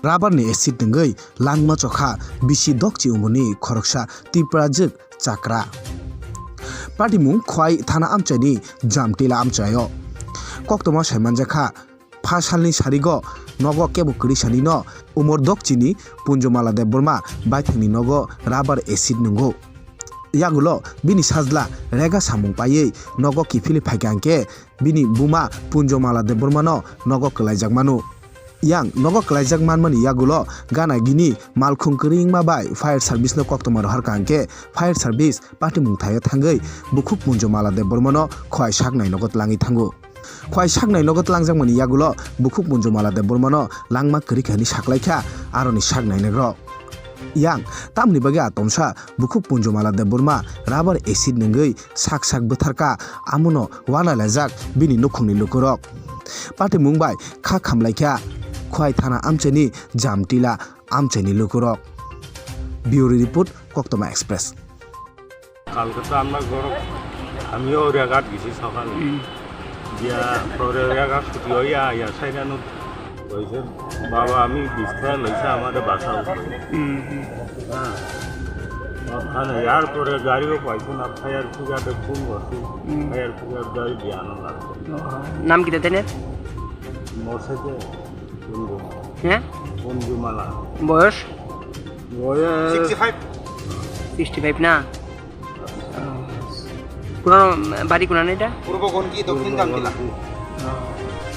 Rabarni acid ngai langma chokha bisi dokchi umuni khoroksa tiprajik chakra. Patimung khwai thana amchani jamtila amchayo. Koktoma saimanjakha phasalni sarigo nogo kebo krisani no umor dokchini Punjomala Debborma baithangni nogo rabar acid nungo. Yagulo bini sajla rega samung paye nogo kifili phaikangke bini buma Punjomala Debborma no nogo klaijak manu. Yang nogo klaijak manmani yagulo gana gini malkhung kring ma bai fire service no koktoma rohar kangke fire service patimung thayo thangai bukhuk Punjomala Debborma no khwai saknai nogo tlangi thango. Khwai saknai nogot langjak mani yagulo bukhuk Punjomala Debborma no langma krikhani saklaikha aroni saknai negro. Yang tamni bage atomsa bukhuk Punjomala Debborma rabar acid nungoi sak butharka amuno wana lajak bini nukhungni lukurok. Pati mungbai kha khamlaikha khwai thana amchani jamtila amchani lukurok. Bureau report Koktoma Express. Kalkata amna gorok amio regat gisi sakal. Dia proyek studio ya saya nu boise baba ami distra laisa আমাদের বাসা উপরে ওখানে यार পরে গাড়ি ও পাইছো না fire ফুগাতে phone করছি ফায়ার ফুগার গাড়ি দিয়ানো লাগবে নাম কি দেন মোর সাথে বন্ধু হ্যাঁ Punjomala বয়স 65 না পুরো বাড়ি কোন এটা পূর্ব কোন কি দক্ষিণ গাঙ্গিলা